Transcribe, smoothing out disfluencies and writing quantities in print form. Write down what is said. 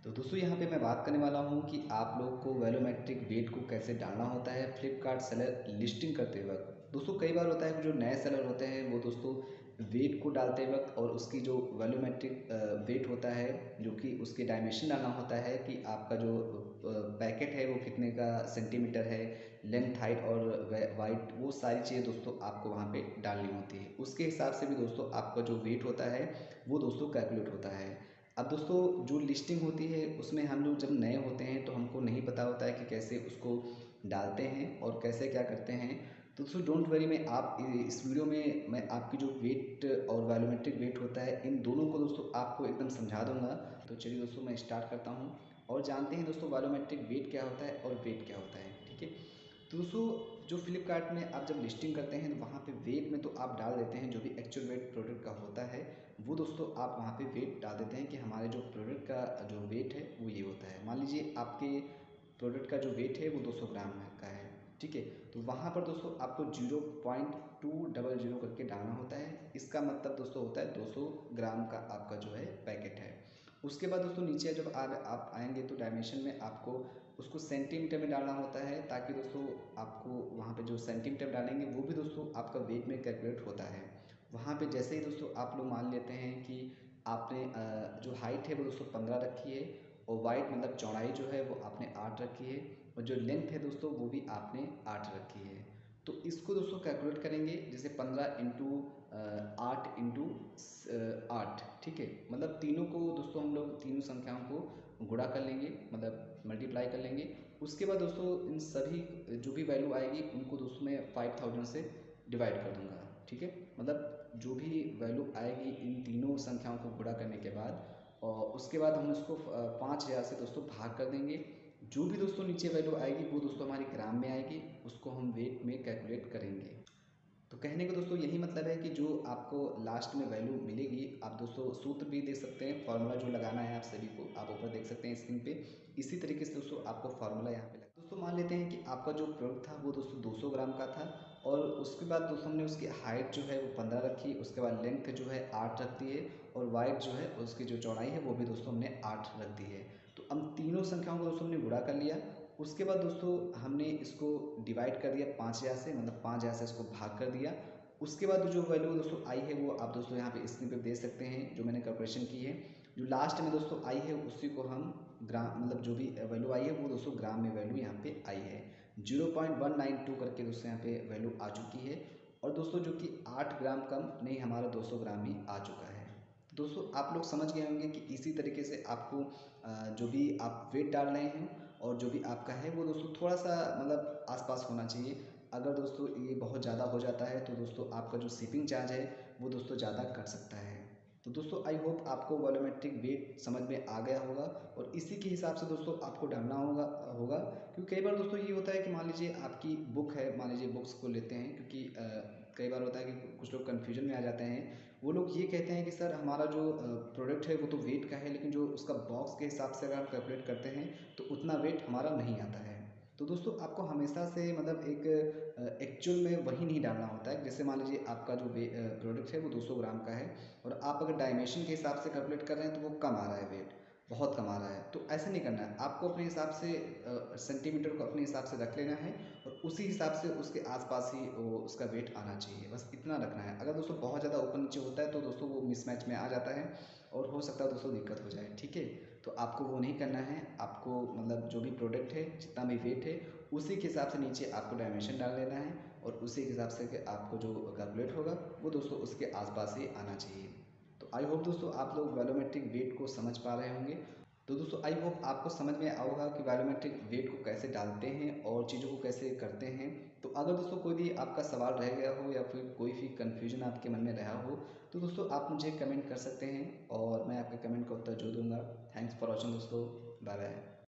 तो दोस्तों यहाँ पे मैं बात करने वाला हूँ कि आप लोग को वैल्यूमेट्रिक वेट को कैसे डालना होता है फ्लिपकार्ट सेलर लिस्टिंग करते वक्त। दोस्तों कई बार होता है कि जो नए सेलर होते हैं वो दोस्तों वेट को डालते वक्त और उसकी जो वैल्यूमेट्रिक वेट होता है जो कि उसके डायमेंशन डालना होता है कि आपका जो पैकेट है वो कितने का सेंटीमीटर है, लेंथ हाइट और वाइट, वो सारी चीज़ें दोस्तों आपको वहाँ पे डालनी होती है। उसके हिसाब से भी दोस्तों आपका जो वेट होता है वो दोस्तों कैलकुलेट होता है। अब दोस्तों जो लिस्टिंग होती है उसमें हम लोग जब नए होते हैं तो हमको नहीं पता होता है कि कैसे उसको डालते हैं और कैसे क्या करते हैं। तो दोस्तों डोंट वरी, मैं आप इस वीडियो में मैं आपकी जो वेट और वॉल्यूमेट्रिक वेट होता है इन दोनों को दोस्तों आपको एकदम समझा दूंगा। तो चलिए दोस्तों मैं स्टार्ट करता हूँ और जानते हैं दोस्तों वॉल्यूमेट्रिक वेट क्या होता है और वेट क्या होता है। ठीक है, तो दोस्तों जो फ्लिपकार्ट में आप जब लिस्टिंग करते हैं तो वहाँ पे वेट में तो आप डाल देते हैं जो भी एक्चुअल वेट प्रोडक्ट का होता है, वो दोस्तों आप वहाँ पे वेट डाल देते हैं कि हमारे जो प्रोडक्ट का जो वेट है वो ये होता है। मान लीजिए आपके प्रोडक्ट का जो वेट है वो 200 ग्राम का है। ठीक है, तो वहाँ पर दोस्तों आपको 0.200 करके डालना होता है। इसका मतलब दोस्तों होता है 200 ग्राम का आपका जो है पैकेट है। उसके बाद दोस्तों नीचे जब आप आएंगे तो डायमेंशन में आपको उसको सेंटीमीटर में डालना होता है, ताकि दोस्तों आपको वहाँ पे जो सेंटीमीटर डालेंगे वो भी दोस्तों आपका वेट में कैलकुलेट होता है। वहाँ पे जैसे ही दोस्तों आप लोग मान लेते हैं कि आपने जो हाइट है वो दोस्तों 15 रखी है और वाइड मतलब चौड़ाई जो है वो आपने 8 रखी है और जो लेंथ है दोस्तों वो भी आपने 8 रखी है। तो इसको दोस्तों कैलकुलेट करेंगे जैसे 15 इंटू 8 इंटू 8। ठीक है, मतलब तीनों को दोस्तों हम लोग तीनों संख्याओं को गुणा कर लेंगे, मतलब मल्टीप्लाई कर लेंगे। उसके बाद दोस्तों इन सभी जो भी वैल्यू आएगी उनको दोस्तों मैं 5000 से डिवाइड कर दूंगा। ठीक है, मतलब जो भी वैल्यू आएगी इन तीनों संख्याओं को गुणा करने के बाद और उसके बाद हम उसको 5000 से दोस्तों भाग कर देंगे। जो भी दोस्तों नीचे वैल्यू आएगी वो दोस्तों हमारी ग्राम में आएगी, उसको हम वेट में कैलकुलेट करेंगे। तो कहने का दोस्तों यही मतलब है कि जो आपको लास्ट में वैल्यू मिलेगी, आप दोस्तों सूत्र भी देख सकते हैं, फार्मूला जो लगाना है आप सभी को आप ऊपर देख सकते हैं स्क्रीन पे। इसी तरीके से दोस्तों आपको फार्मूला यहाँ पे लगा। दोस्तों मान लेते हैं कि आपका जो प्रोडक्ट था वो दोस्तों 200 ग्राम का था और उसके बाद दोस्तों हमने उसकी हाइट जो है वो 15 रखी, उसके बाद लेंथ जो है 8 रख दी है और वाइड जो है उसकी जो चौड़ाई है वो भी दोस्तों हमने 8 रख दी है। तो हम तीनों संख्याओं को दोस्तों हमने गुणा कर लिया। उसके बाद दोस्तों हमने इसको डिवाइड कर दिया 5000 से, मतलब 5000 से इसको भाग कर दिया। उसके बाद जो वैल्यू दोस्तों आई है वो आप दोस्तों यहाँ पे स्क्रीन पे देख सकते हैं, जो मैंने कैलकुलेशन की है। जो लास्ट में दोस्तों आई है उसी को हम ग्राम, मतलब जो भी वैल्यू आई है वो दोस्तों ग्राम में वैल्यू यहाँ पे आई है। 0.192 करके दोस्तों यहाँ पे वैल्यू आ चुकी है और दोस्तों जो कि 8 ग्राम कम नहीं, हमारा 200 ग्राम ही आ चुका है। दोस्तों आप लोग समझ गए होंगे कि इसी तरीके से आपको जो भी आप वेट डाल रहे हैं और जो भी आपका है वो दोस्तों थोड़ा सा मतलब आसपास होना चाहिए। अगर दोस्तों ये बहुत ज़्यादा हो जाता है तो दोस्तों आपका जो शिपिंग चार्ज है वो दोस्तों ज़्यादा कट सकता है। तो दोस्तों आई होप आपको वॉल्यूमेट्रिक वेट समझ में आ गया होगा और इसी के हिसाब से दोस्तों आपको डालना होगा होगा क्योंकि कई बार दोस्तों ये होता है कि मान लीजिए आपकी बुक है, मान लीजिए बुक्स को लेते हैं, क्योंकि कई बार होता है कि कुछ लोग कन्फ्यूजन में आ जाते हैं। वो लोग ये कहते हैं कि सर हमारा जो प्रोडक्ट है वो तो वेट का है, लेकिन जो उसका बॉक्स के हिसाब से अगर आप कैलकुलेट करते हैं तो उतना वेट हमारा नहीं आता है। तो दोस्तों आपको हमेशा से मतलब एक एक्चुअल में वही नहीं डालना होता है। जैसे मान लीजिए आपका जो प्रोडक्ट है वो 200 ग्राम का है और आप अगर डायमेंशन के हिसाब से कैलकुलेट कर रहे हैं तो वो कम आ रहा है, वेट बहुत कम आ रहा है, तो ऐसा नहीं करना है। आपको अपने हिसाब से सेंटीमीटर को अपने हिसाब से रख लेना है और उसी हिसाब से उसके आसपास ही वो उसका वेट आना चाहिए, बस इतना रखना है। अगर दोस्तों बहुत ज़्यादा ऊपर नीचे होता है तो दोस्तों वो मिसमैच में आ जाता है और हो सकता है दोस्तों दिक्कत हो जाए। ठीक है, तो आपको वो नहीं करना है। आपको मतलब जो भी प्रोडक्ट है जितना भी वेट है उसी के हिसाब से नीचे आपको डायमेंशन डाल लेना है और उसी के हिसाब से कि आपको जो कैलकुलेट होगा वो दोस्तों उसके आसपास ही आना चाहिए। तो आई होप दोस्तों आप लोग वैल्यूमेट्रिक वेट को समझ पा रहे होंगे। तो दोस्तों आई होप आपको समझ में आएगा कि वैल्यूमेट्रिक वेट को कैसे डालते हैं और चीज़ों को कैसे करते हैं। तो अगर दोस्तों कोई भी आपका सवाल रह गया हो या फिर कोई भी कन्फ्यूजन आपके मन में रहा हो तो दोस्तों आप मुझे कमेंट कर सकते हैं और मैं आपके कमेंट का उत्तर जो दूंगा। थैंक्स फॉर वॉचिंग दोस्तों, बाय बाय।